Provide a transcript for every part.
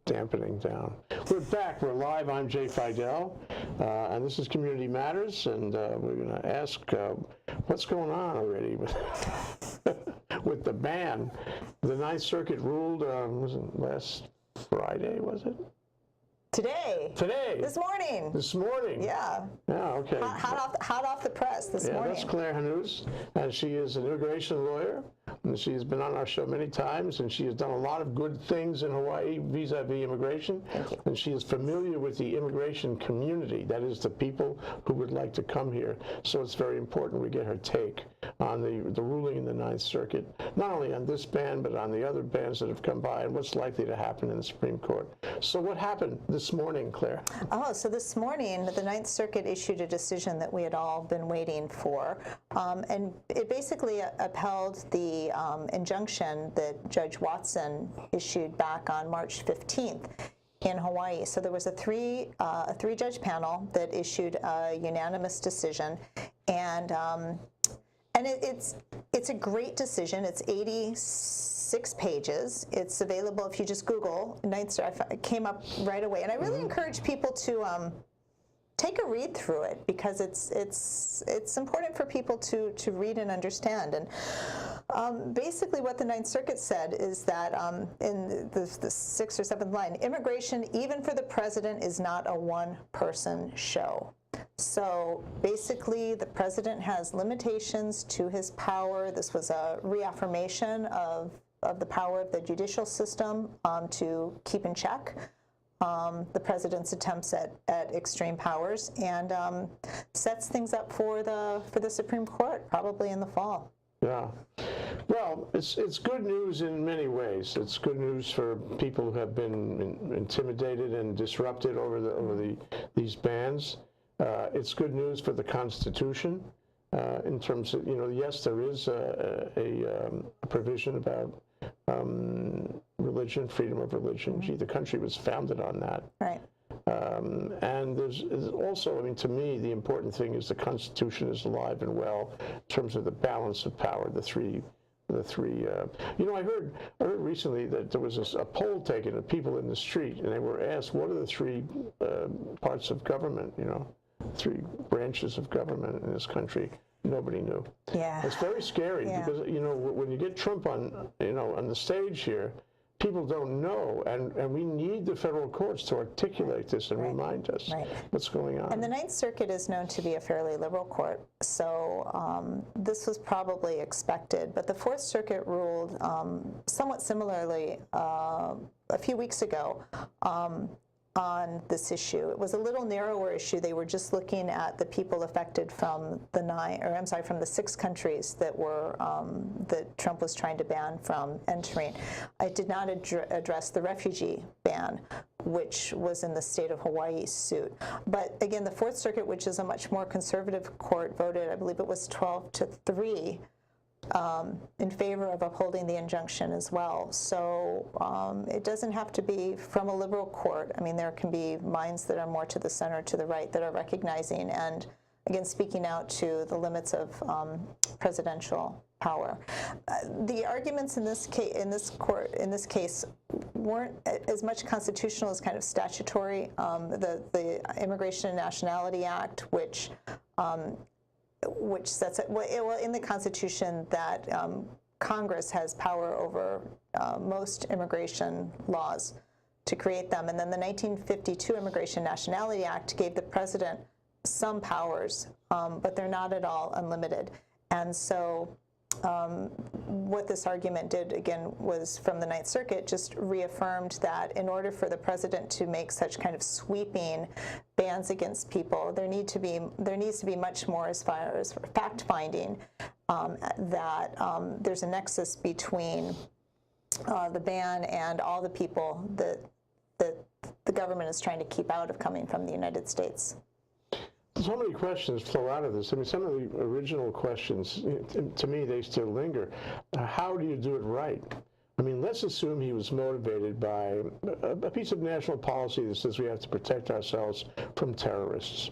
dampening down. We're back. We're live. I'm Jay Fidel, and this is Community Matters, and we're going to ask what's going on already with, with the ban. The Ninth Circuit ruled, was it last Friday, was it? Today. This morning. This morning. Yeah. Yeah, okay. Hot off the press this morning. Yeah, that's Clare Hanusz, and she is an immigration lawyer. And she's been on our show many times, and she has done a lot of good things in Hawaii vis-a-vis immigration. And she is familiar with the immigration community, that is the people who would like to come here. So it's very important we get her take on the ruling in the Ninth Circuit, not only on this ban, but on the other bans that have come by and what's likely to happen in the Supreme Court. So what happened this morning, Claire? Oh, so this morning, the Ninth Circuit issued a decision that we had all been waiting for. And it basically upheld the injunction that Judge Watson issued back on March 15th in Hawaii. So there was a three-judge panel that issued a unanimous decision, and it's a great decision. It's 86 pages. It's available if you just Google Ninth Circuit. It came up right away, and I really encourage people to take a read through it, because it's important for people to read and understand. And basically what the Ninth Circuit said is that in the sixth or seventh line, immigration, even for the president, is not a one-person show. So basically the president has limitations to his power. This was a reaffirmation of the power of the judicial system to keep in check the president's attempts at extreme powers, and sets things up for the Supreme Court probably in the fall. Yeah. Well, it's good news in many ways. It's good news for people who have been intimidated and disrupted over these bans. It's good news for the Constitution in terms of, yes, there is a provision about religion, freedom of religion. Gee, the country was founded on that. Right. And there's also, to me, the important thing is the Constitution is alive and well in terms of the balance of power, the three. I heard recently that there was a poll taken of people in the street, and they were asked, what are the three parts of government, three branches of government in this country? Nobody knew. Yeah. It's very scary because, when you get Trump on the stage here, people don't know, and we need the federal courts to articulate this and remind us what's going on. And the Ninth Circuit is known to be a fairly liberal court, so this was probably expected. But the Fourth Circuit ruled somewhat similarly a few weeks ago on this issue. It was a little narrower issue. They were just looking at the people affected from the 6 countries that were that Trump was trying to ban from entering. It did not address the refugee ban, which was in the state of Hawaii's suit. But again, the Fourth Circuit, which is a much more conservative court, voted, I believe it was 12-3. In favor of upholding the injunction as well. So it doesn't have to be from a liberal court. There can be minds that are more to the center, to the right, that are recognizing and, again, speaking out to the limits of presidential power. The arguments in this case weren't as much constitutional as kind of statutory. The Immigration and Nationality Act, which sets it, well, in the Constitution that Congress has power over most immigration laws to create them. And then the 1952 Immigration Nationality Act gave the president some powers, but they're not at all unlimited. And so what this argument did, again, was from the Ninth Circuit, just reaffirmed that in order for the president to make such kind of sweeping bans against people, there needs to be much more as far as fact-finding, that there's a nexus between the ban and all the people that the government is trying to keep out of coming from the United States. So many questions flow out of this. Some of the original questions, to me, they still linger. How do you do it right? Let's assume he was motivated by a piece of national policy that says we have to protect ourselves from terrorists.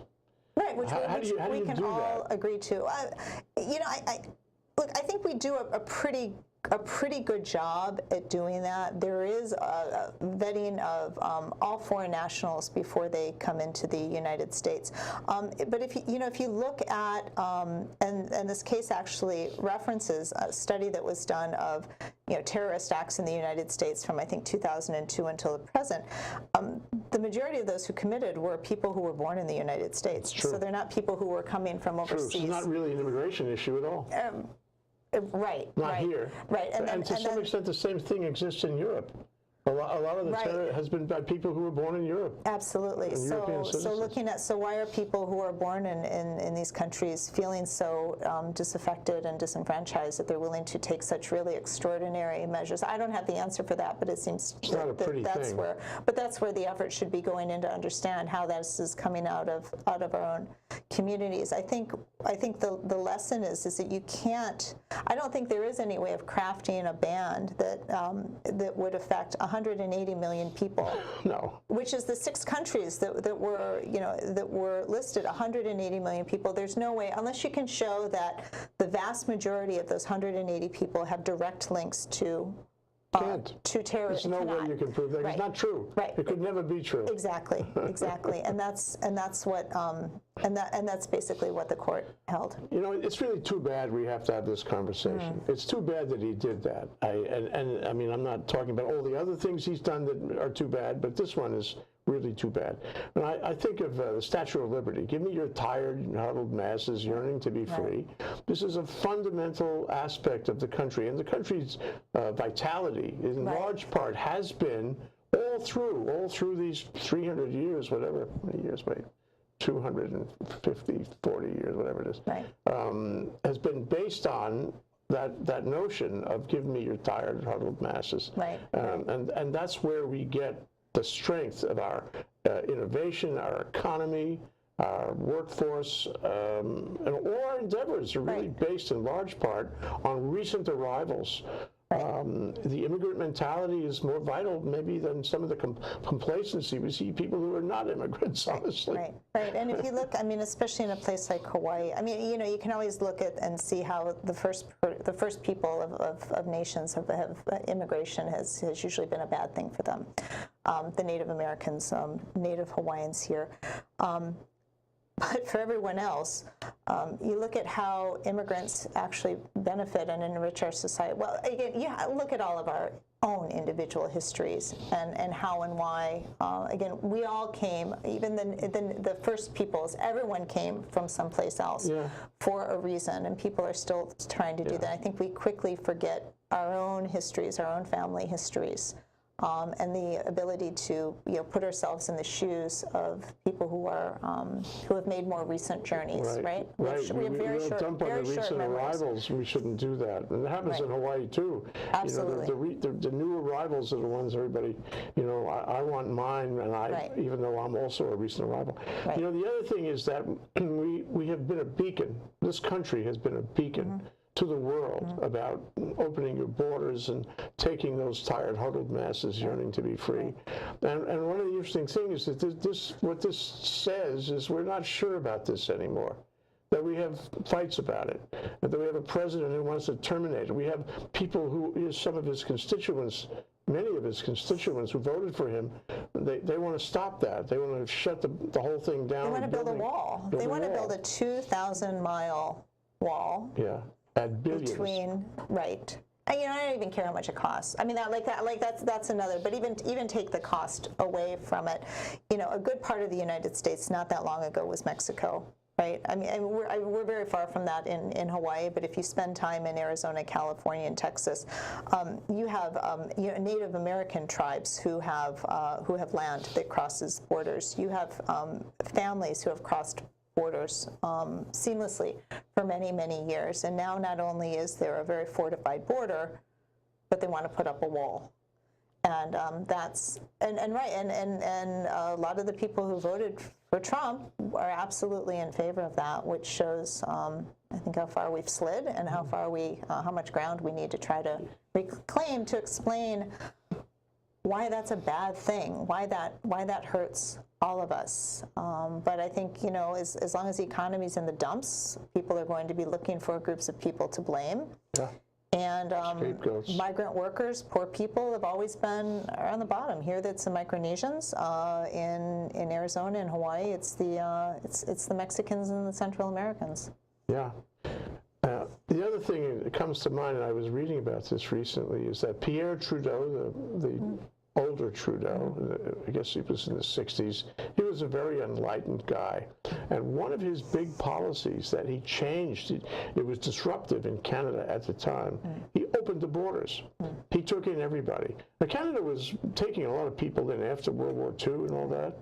Right, which we can all agree to. Look, I think we do a pretty a pretty good job at doing that. There is a vetting of all foreign nationals before they come into the United States. But if you look at, and this case actually references a study that was done of terrorist acts in the United States from I think 2002 until the present. The majority of those who committed were people who were born in the United States. So they're not people who were coming from overseas. True. So it's not really an immigration issue at all. Right. Not here. Right. And to some extent, the same thing exists in Europe. A lot of the terror has been by people who were born in Europe. Absolutely. So looking at, why are people who are born in these countries feeling so disaffected and disenfranchised that they're willing to take such really extraordinary measures? I don't have the answer for that, but it seems that's where the effort should be going in to understand how this is coming out of our own communities. I think the lesson is that you can't. I don't think there is any way of crafting a ban that would affect 180 million people. No. Which is the 6 countries that were listed. 180 million people. There's no way, unless you can show that the vast majority of those 180 people have direct links to terrorism. There's no way you can prove that. It's not true. Right. It could never be true. Exactly. and that's what that's basically what the court held. It's really too bad we have to have this conversation. It's too bad that he did that. I mean, I'm not talking about all the other things he's done that are too bad, but this one is really too bad. And I think of the Statue of Liberty. Give me your tired, huddled masses yearning to be free. This is a fundamental aspect of the country, and the country's vitality, in large part, has been all through these 300 years, whatever many years, wait, 250, 40 years, whatever it is, has been based on that notion of give me your tired, huddled masses. And that's where we get the strength of our innovation, our economy, our workforce, and all our endeavors are really based in large part on recent arrivals. The immigrant mentality is more vital maybe than some of the complacency we see people who are not immigrants, honestly. Right. And if you look, I mean, especially in a place like Hawaii, I mean, you can always look at and see how the first people of nations have immigration has usually been a bad thing for them. The Native Americans, Native Hawaiians here. But for everyone else, you look at how immigrants actually benefit and enrich our society. Well, again, look at all of our own individual histories and how and why. Again, we all came, even the first peoples, everyone came from someplace else for a reason, and people are still trying to do that. I think we quickly forget our own histories, our own family histories. And the ability to put ourselves in the shoes of people who have made more recent journeys, right? We have very short recent arrivals. We shouldn't do that, and it happens in Hawaii too. Absolutely. The new arrivals are the ones everybody. I want mine, and even though I'm also a recent arrival. The other thing is that we have been a beacon. This country has been a beacon to the world about opening your borders and taking those tired, huddled masses yearning to be free. And one of the interesting things is that what this says is we're not sure about this anymore, that we have fights about it, that we have a president who wants to terminate it. We have people who, some of his constituents, many of his constituents who voted for him, they want to stop that. They want to shut the whole thing down. They want to build a wall. They want to build a 2,000-mile wall. At billions. And I don't even care how much it costs. I mean, that's another. But even take the cost away from it. A good part of the United States not that long ago was Mexico, right? I mean, we're very far from that in Hawaii. But if you spend time in Arizona, California, and Texas, you have Native American tribes who have land that crosses borders. You have families who have crossed borders seamlessly for many, many years. And now not only is there a very fortified border, but they want to put up a wall. And that's and a lot of the people who voted for Trump are absolutely in favor of that, which shows I think how far we've slid and how much ground we need to try to reclaim to explain why that's a bad thing, why that hurts all of us. But I think, as long as the economy's in the dumps, people are going to be looking for groups of people to blame. And migrant workers, poor people, have always been on the bottom. Here, that's the Micronesians. In Arizona and Hawaii, it's the Mexicans and the Central Americans. Yeah. The other thing that comes to mind, and I was reading about this recently, is that Pierre Trudeau, the older Trudeau, I guess he was in the 60s, he was a very enlightened guy. And one of his big policies that he changed, it was disruptive in Canada at the time, he opened the borders. He took in everybody. Now, Canada was taking a lot of people in after World War II and all that,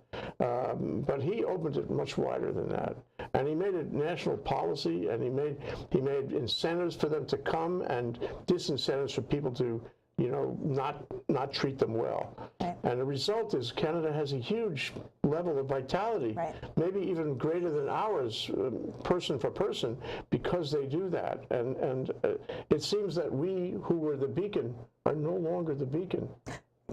but he opened it much wider than that. And he made it national policy, and he made incentives for them to come and disincentives for people to not treat them well. Right. And the result is Canada has a huge level of vitality, maybe even greater than ours, person for person, because they do that. And it seems that we, who were the beacon, are no longer the beacon.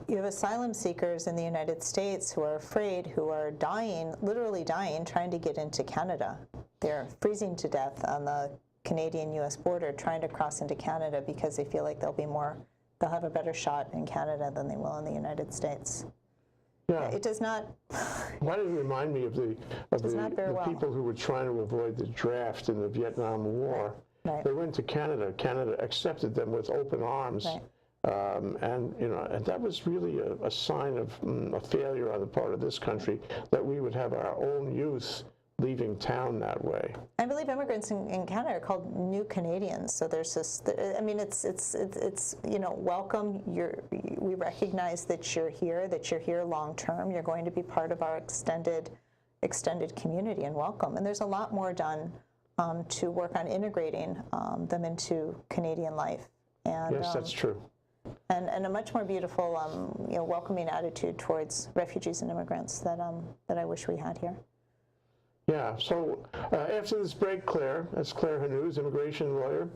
You have asylum seekers in the United States who are afraid, who are dying, literally dying, trying to get into Canada. They're freezing to death on the Canadian-U.S. border, trying to cross into Canada because they feel like they'll have a better shot in Canada than they will in the United States. Yeah. It does not. Why did it remind me of the people who were trying to avoid the draft in the Vietnam War? Right. They went to Canada. Canada accepted them with open arms. Right. And that was really a sign of a failure on the part of this country, that we would have our own youth leaving town that way. I believe immigrants in Canada are called New Canadians. So there's this. I mean, it's welcome. We recognize that you're here long term. You're going to be part of our extended community, and welcome. And there's a lot more done to work on integrating them into Canadian life. And, yes, that's true. And a much more beautiful, welcoming attitude towards refugees and immigrants that I wish we had here. Yeah, so after this break, Clare, that's Clare Hanusz, immigration lawyer.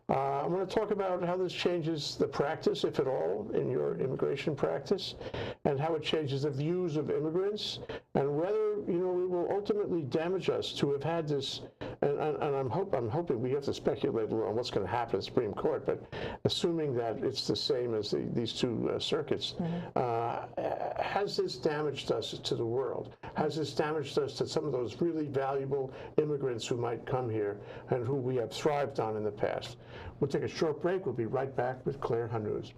I'm going to talk about how this changes the practice, if at all, in your immigration practice, and how it changes the views of immigrants, and whether it will ultimately damage us to have had this. And I'm hoping we have to speculate a little on what's going to happen in the Supreme Court, but assuming that it's the same as these two circuits, has this damaged us to the world? Has this damaged us to some of those really valuable immigrants who might come here and who we have thrived on in the past? We'll take a short break. We'll be right back with Clare Hanusz.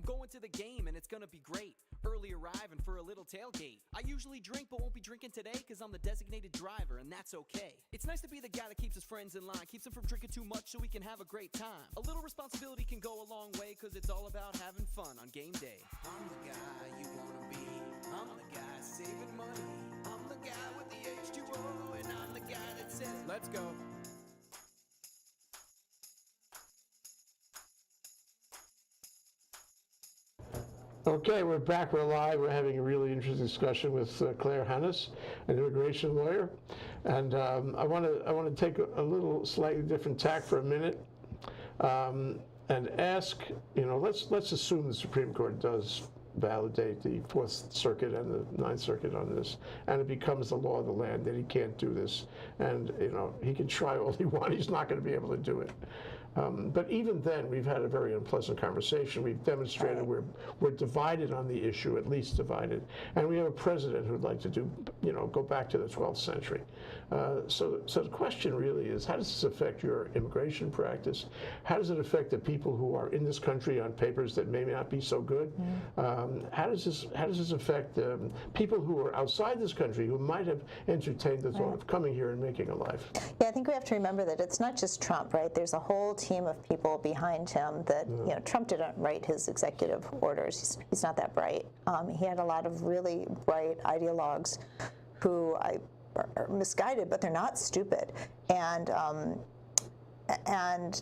Going to the game and it's gonna be great. Early arriving for a little tailgate. I usually drink but won't be drinking today cause I'm the designated driver and that's okay. It's nice to be the guy that keeps his friends in line, keeps them from drinking too much so we can have a great time. A little responsibility can go a long way cause it's all about having fun on game day. I'm the guy you wanna be. I'm the guy saving money. I'm the guy with the H2O and I'm the guy that says let's go. Okay, we're back. We're live. We're having a really interesting discussion with Clare Hanusz, an immigration lawyer, and I want to take a little slightly different tack for a minute, and ask. Let's assume the Supreme Court does validate the Fourth Circuit and the Ninth Circuit on this, and it becomes the law of the land that he can't do this, and he can try all he wants. He's not going to be able to do it. But even then, we've had a very unpleasant conversation. We've demonstrated we're divided on the issue, at least divided. And we have a president who'd like to go back to the 12th century. So the question really is, how does this affect your immigration practice? How does it affect the people who are in this country on papers that may not be so good? How does this affect people who are outside this country who might have entertained the thought of coming here and making a life? Yeah, I think we have to remember that it's not just Trump, right? There's a whole team of people behind him that, Trump didn't write his executive orders. He's not that bright. He had a lot of really bright ideologues who misguided, but they're not stupid. And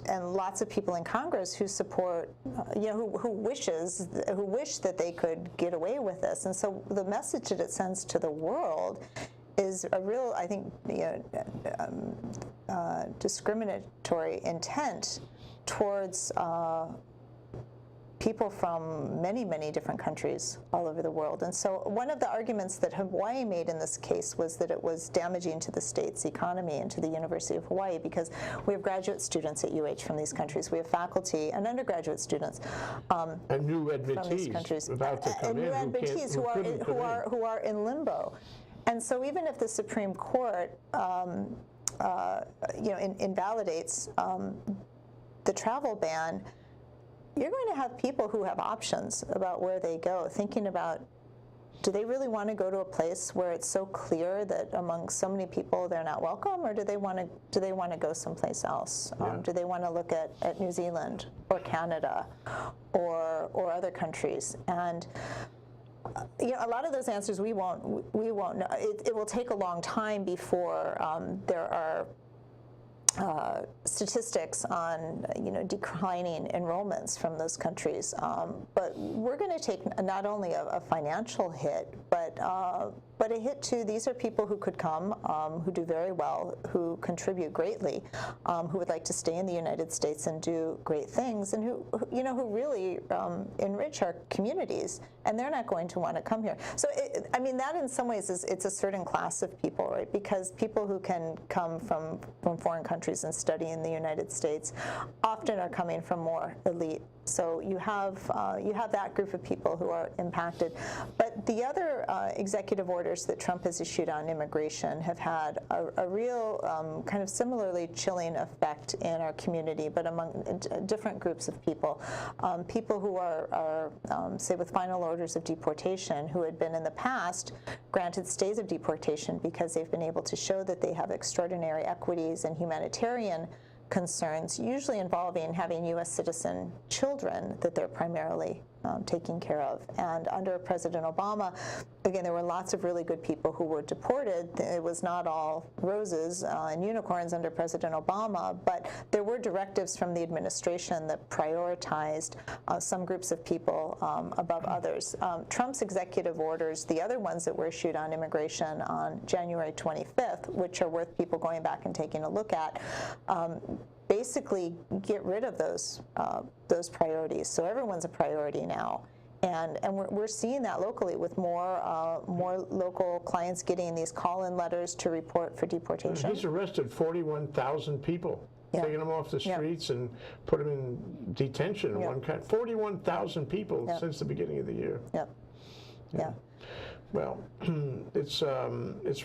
lots of people in Congress who support, who wish that they could get away with this. And so the message that it sends to the world is a real, I think, discriminatory intent towards people from many, many different countries all over the world. And so one of the arguments that Hawaii made in this case was that it was damaging to the state's economy and to the University of Hawaii, because we have graduate students at UH from these countries. We have faculty and undergraduate students and new from these admittees countries. about to come and new in admittees who are in limbo. And so even if the Supreme Court invalidates the travel ban, you're going to have people who have options about where they go, thinking about, do they really want to go to a place where it's so clear that among so many people they're not welcome, or do they want to go someplace else? Yeah. Do they want to look at New Zealand or Canada or other countries? And a lot of those answers we won't know. It will take a long time before there are statistics on declining enrollments from those countries, but we're going to take not only a financial hit, but a hit to, these are people who could come, who do very well, who contribute greatly, who would like to stay in the United States and do great things, and who really enrich our communities, and they're not going to want to come here. So that in some ways it's a certain class of people, right? Because people who can come from foreign countries and study in the United States often are coming from more elite. So you have that group of people who are impacted. But the other executive orders that Trump has issued on immigration have had a real kind of similarly chilling effect in our community, but among different groups of people. People who are say, with final orders of deportation, who had been in the past granted stays of deportation because they've been able to show that they have extraordinary equities and humanitarian concerns, usually involving having U.S. citizen children that they're primarily taking care of. And under President Obama, again, there were lots of really good people who were deported. It was not all roses and unicorns under President Obama, but there were directives from the administration that prioritized some groups of people above others. Trump's executive orders, the other ones that were issued on immigration on January 25th, which are worth people going back and taking a look at, basically get rid of those priorities. So everyone's a priority now, and we're seeing that locally with more local clients getting these call-in letters to report for deportation. He's arrested 41,000 people. Yeah. Taking them off the streets and put them in detention of one kind. 41,000 people since the beginning of the year. Yep. Yeah. Well, it's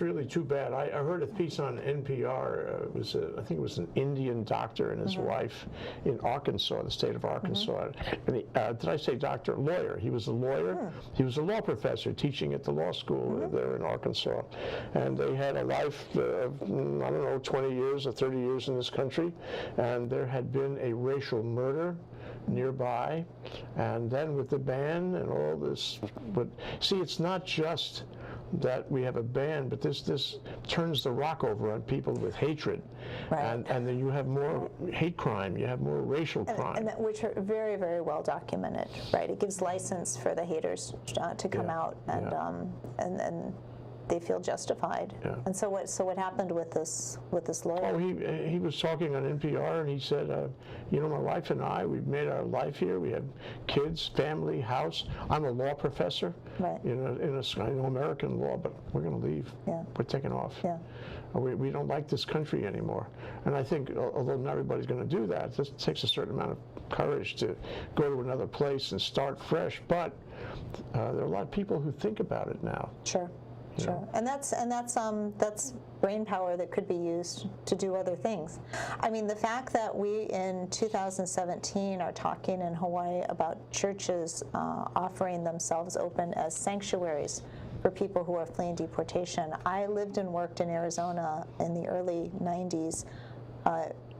really too bad. I heard a piece on NPR. I think it was an Indian doctor and his wife in Arkansas, the state of Arkansas. And did I say doctor? Lawyer. He was a lawyer. He was a law professor teaching at the law school there in Arkansas. And they had a life of, 20 years or 30 years in this country. And there had been a racial murder nearby, and then with the ban and all this, but see, it's not just that we have a ban, but this turns the rock over on people with hatred, and then you have more hate crime, you have more racial crime, and which are very, very well documented, right? It gives license for the haters to come out, and they feel justified. Yeah. And so what happened with this lawyer? Oh, he was talking on NPR, and he said, my wife and I, we've made our life here. We have kids, family, house. I'm a law professor. Right. I know American law, but we're going to leave. Yeah. We're taking off. Yeah. We don't like this country anymore. And I think, although not everybody's going to do that, it takes a certain amount of courage to go to another place and start fresh. But there are a lot of people who think about it now. Sure. Sure, and that's brain power that could be used to do other things. I mean, the fact that we in 2017 are talking in Hawaii about churches offering themselves open as sanctuaries for people who are fleeing deportation. I lived and worked in Arizona in the early 90s.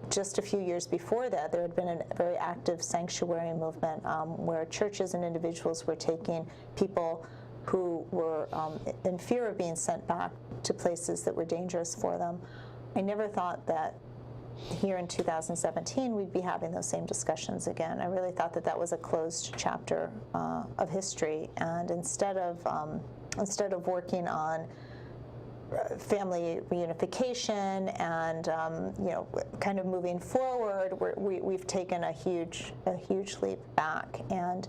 Just a few years before that, there had been a very active sanctuary movement where churches and individuals were taking people who were in fear of being sent back to places that were dangerous for them. I never thought that here in 2017 we'd be having those same discussions again. I really thought that that was a closed chapter of history, and instead of working on family reunification and kind of moving forward, we've taken a huge leap back. And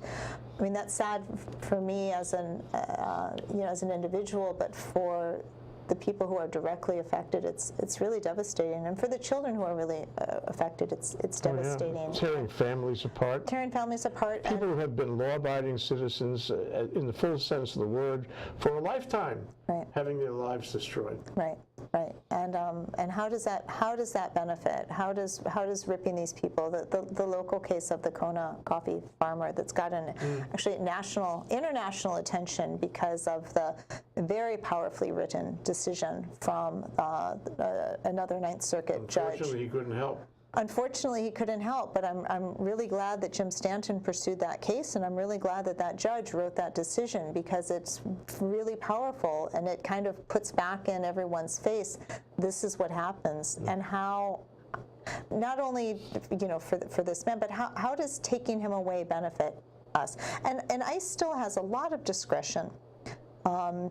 I mean, that's sad for me as an as an individual, but for the people who are directly affected, it's really devastating. And for the children who are really affected, it's devastating. Yeah. Tearing families apart. Tearing families apart. People who have been law-abiding citizens in the full sense of the word for a lifetime, right, having their lives destroyed. Right, right. And how does that benefit? How does ripping these people, the local case of the Kona coffee farmer that's gotten actually international attention because of the very powerfully written decision from another Ninth Circuit judge. Unfortunately, he couldn't help. Unfortunately, he couldn't help, but I'm really glad that Jim Stanton pursued that case, and I'm really glad that that judge wrote that decision, because it's really powerful, and it kind of puts back in everyone's face, this is what happens, and how, not only for this man, but how does taking him away benefit us? And ICE still has a lot of discretion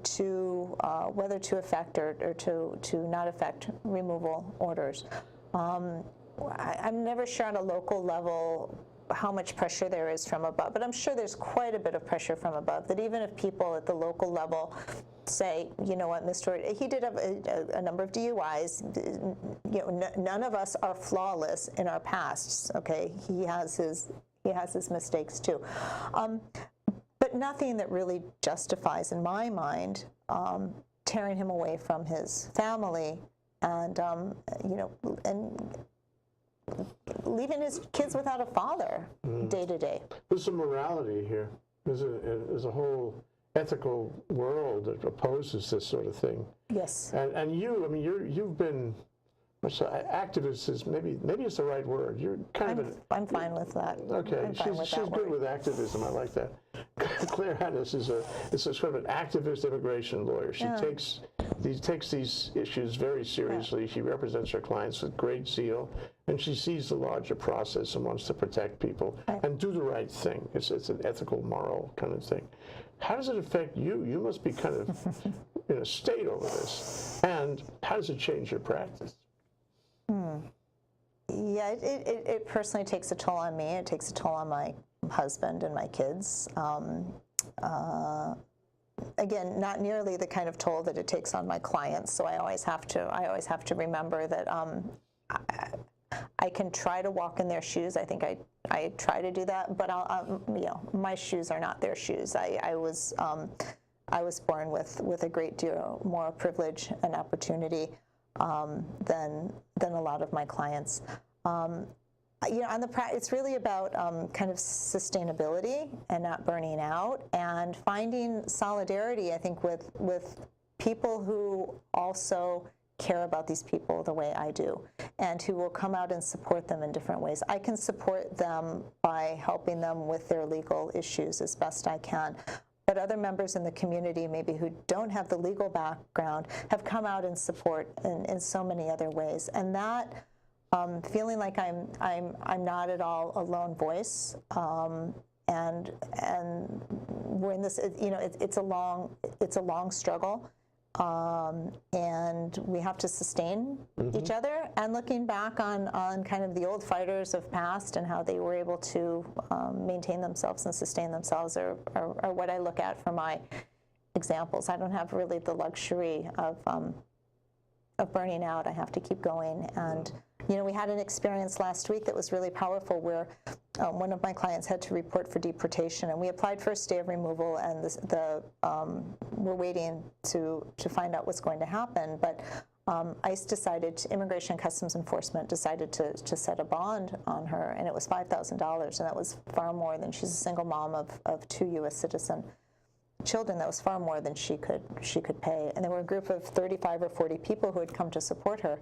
to whether to affect or to not affect removal orders. I'm never sure on a local level how much pressure there is from above, but I'm sure there's quite a bit of pressure from above, that even if people at the local level say, you know what, Mr. He did have a number of DUIs, none of us are flawless in our pasts, okay? He has his mistakes too. But nothing that really justifies, in my mind, tearing him away from his family and leaving his kids without a father day to day. There's some morality here. There's a whole ethical world that opposes this sort of thing. Yes. And you, I mean, you've been, activist is maybe it's the right word. You're kind of I'm fine with that. Okay, she's good with activism. I like that. Clare Hanusz is a sort of an activist immigration lawyer. She takes these issues very seriously. She represents her clients with great zeal, and she sees the larger process and wants to protect people and do the right thing. It's an ethical, moral kind of thing. How does it affect you? You must be kind of in a state over this. And how does it change your practice? Yeah, it personally takes a toll on me. It takes a toll on my husband and my kids. Again, not nearly the kind of toll that it takes on my clients. So I always have to remember that I can try to walk in their shoes. I think I try to do that, but my shoes are not their shoes. I was born with a great deal more privilege and opportunity than a lot of my clients. It's really about kind of sustainability and not burning out, and finding solidarity, I think, with people who also care about these people the way I do, and who will come out and support them in different ways. I can support them by helping them with their legal issues as best I can. But other members in the community, maybe who don't have the legal background, have come out and support in so many other ways. And that feeling like I'm not at all a lone voice, and we're in this. It's a long struggle, and we have to sustain each other. And looking back on kind of the old fighters of past and how they were able to maintain themselves and sustain themselves are what I look at for my examples. I don't have really the luxury of burning out. I have to keep going. And we had an experience last week that was really powerful, where one of my clients had to report for deportation, and we applied for a stay of removal, and we're waiting to find out what's going to happen. But ICE decided, Immigration and Customs Enforcement decided to set a bond on her, and it was $5,000, and that was far more than, she's a single mom of 2 U.S. citizen children. That was far more than she could pay. And there were a group of 35 or 40 people who had come to support her.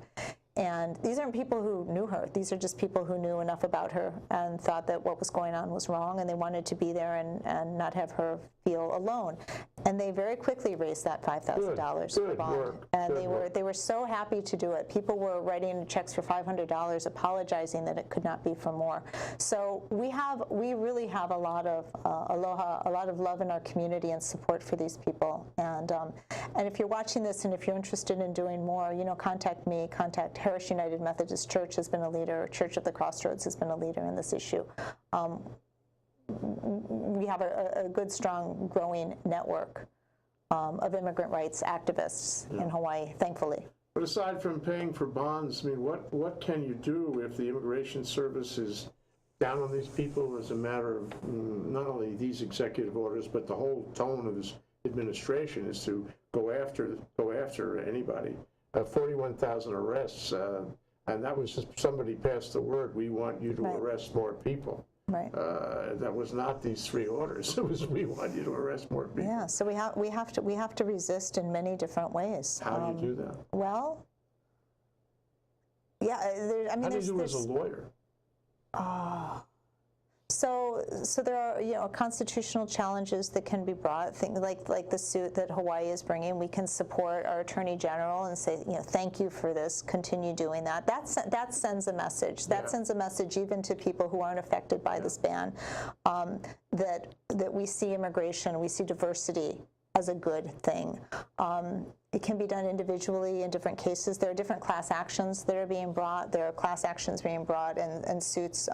And these aren't people who knew her. These are just people who knew enough about her and thought that what was going on was wrong, and they wanted to be there and not have her feel alone. And they very quickly raised that $5,000 for bond. And they were so happy to do it. People were writing checks for $500, apologizing that it could not be for more. So we really have a lot of aloha, a lot of love in our community and support for these people. And if you're watching this and if you're interested in doing more, contact me, contact Harris United Methodist Church has been a leader, Church of the Crossroads has been a leader in this issue. We have a good, strong, growing network of immigrant rights activists in Hawaii, thankfully. But aside from paying for bonds, I mean, what can you do if the Immigration Service is down on these people as a matter of not only these executive orders, but the whole tone of this administration is to go after anybody. 41,000 arrests, and that was just somebody passed the word, we want you to arrest more people. Right. That was not these 3 orders. It was, we want you to arrest more people. Yeah. So we have to resist in many different ways. How do you do that? Well, yeah. I mean, how do you do as a lawyer? So there are constitutional challenges that can be brought. Things like the suit that Hawaii is bringing. We can support our Attorney General and say, thank you for this. Continue doing that. That sends a message. That sends a message even to people who aren't affected by this ban, that we see immigration, we see diversity as a good thing. It can be done individually in different cases. There are different class actions that are being brought. There are class actions being brought and suits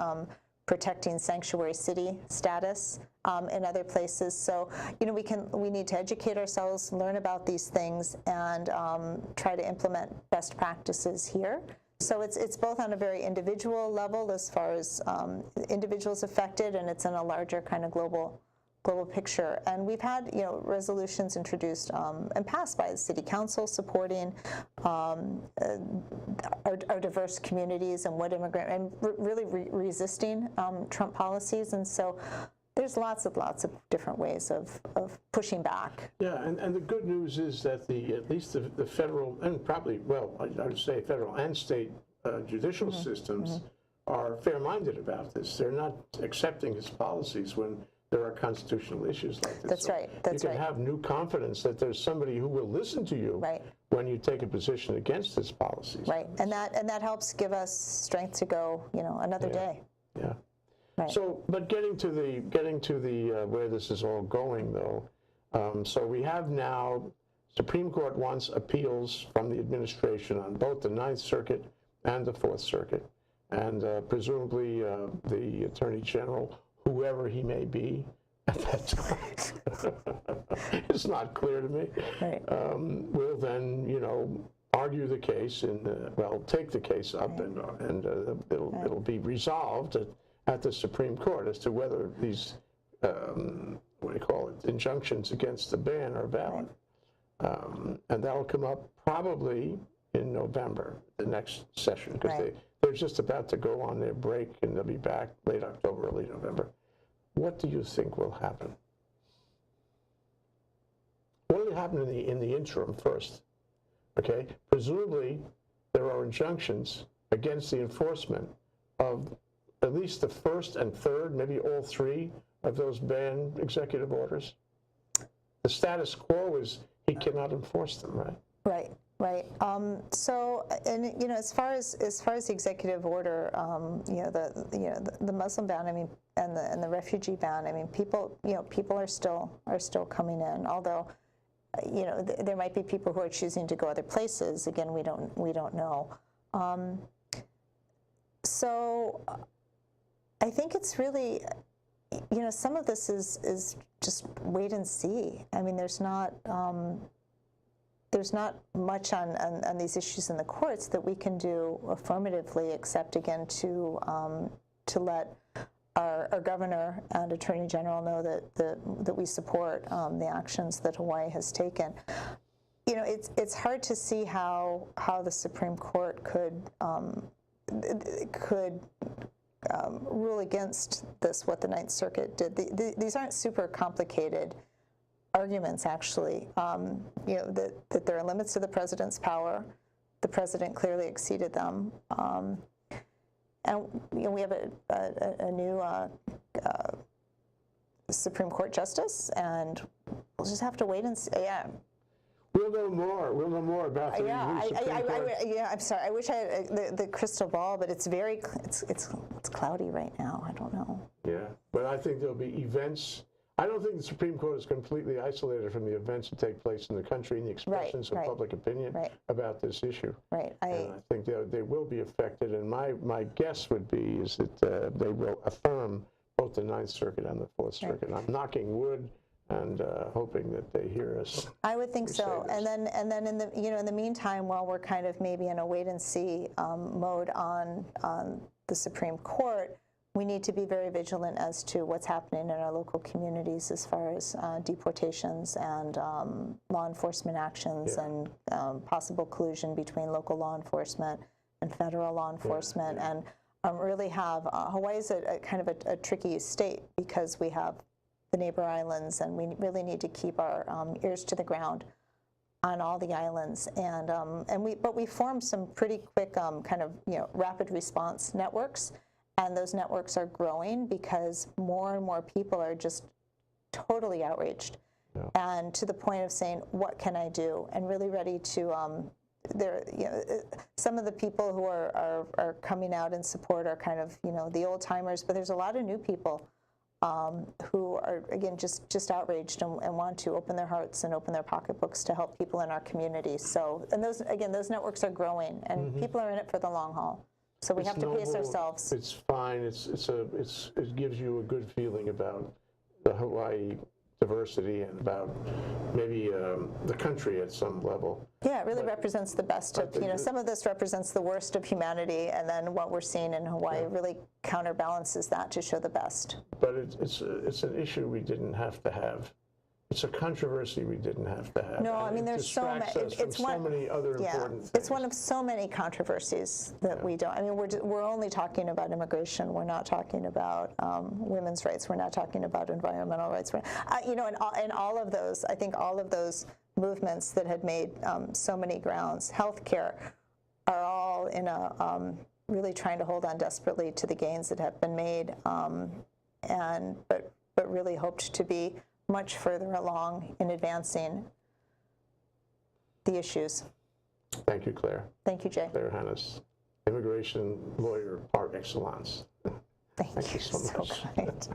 protecting sanctuary city status in other places. So, we need to educate ourselves, learn about these things, and try to implement best practices here. So it's both on a very individual level as far as individuals affected, and it's in a larger kind of global picture. And we've had resolutions introduced and passed by the City Council supporting our diverse communities and what immigrant and really resisting Trump policies. And so there's lots of different ways of pushing back. Yeah, and the good news is that at least the federal and probably, I would say federal and state judicial systems are fair-minded about this. They're not accepting his policies when there are constitutional issues like this. That's right. You can have new confidence that there's somebody who will listen to you when you take a position against his policies. Right, and that helps give us strength to go, another day. Yeah. Right. So, but getting to the where this is all going, though. So we have now Supreme Court wants appeals from the administration on both the Ninth Circuit and the Fourth Circuit, and presumably the Attorney General, whoever he may be at that time, it's not clear to me, will then, argue the case and, take the case up and it'll be resolved at the Supreme Court as to whether these, injunctions against the ban are valid. And that'll come up probably in November, the next session, because they're just about to go on their break and they'll be back late October, early November. What do you think will happen? What will happen in the interim first? Okay, presumably there are injunctions against the enforcement of at least the first and third, maybe all 3 of those ban executive orders. The status quo is he cannot enforce them, right? Right. So, and as far as the executive order, the Muslim ban, and the refugee ban, people are still coming in. Although, there might be people who are choosing to go other places. Again, we don't know. So, I think it's really, some of this is just wait and see. There's not much on these issues in the courts that we can do affirmatively, except again to let our governor and attorney general know that we support the actions that Hawaii has taken. It's hard to see how the Supreme Court could rule against this, what the Ninth Circuit did. These aren't super complicated arguments, actually. That there are limits to the president's power, the president clearly exceeded them. And we have a new Supreme Court justice, and we'll just have to wait and see. Yeah. We'll know more. We'll know more about the new Supreme Court. I'm sorry. I wish I had the crystal ball, but it's very it's cloudy right now. I don't know. Yeah, but I think there'll be events. I don't think the Supreme Court is completely isolated from the events that take place in the country and the expressions of public opinion about this issue. Right. And I think they will be affected. And my guess would be is that they will affirm both the Ninth Circuit and the Fourth Circuit. I'm knocking wood and hoping that they hear us. I would think so. And then in the in the meantime, while we're kind of maybe in a wait and see mode on the Supreme Court, we need to be very vigilant as to what's happening in our local communities as far as deportations and law enforcement actions and possible collusion between local law enforcement and federal law enforcement. And really have Hawaii is a kind of a tricky state because we have the neighbor islands, and we really need to keep our ears to the ground on all the islands. And we formed some pretty quick kind of rapid response networks, and those networks are growing because more and more people are just totally outraged, and to the point of saying, "What can I do?" and really ready to. Some of the people who are coming out in support are kind of the old timers, but there's a lot of new people. Who are, again, just outraged and want to open their hearts and open their pocketbooks to help people in our community. So, and those networks are growing, and people are in it for the long haul. So we have to pace ourselves. It's fine. It gives you a good feeling about the Hawaii diversity and about maybe the country at some level. Yeah, it really represents the best of, some of this represents the worst of humanity, and then what we're seeing in Hawaii really counterbalances that to show the best. But it's an issue we didn't have to have. It's a controversy we didn't have to have. No, I mean, there's so many. It's so many other important things. It's one of so many controversies that we don't. I mean, we're only talking about immigration. We're not talking about women's rights. We're not talking about environmental rights. And all of those, I think all of those movements that had made so many grounds, healthcare, are all in a really trying to hold on desperately to the gains that have been made, but really hoped to be much further along in advancing the issues. Thank you, Claire. Thank you, Jay. Clare Hanusz, immigration lawyer par excellence. Thank you so much.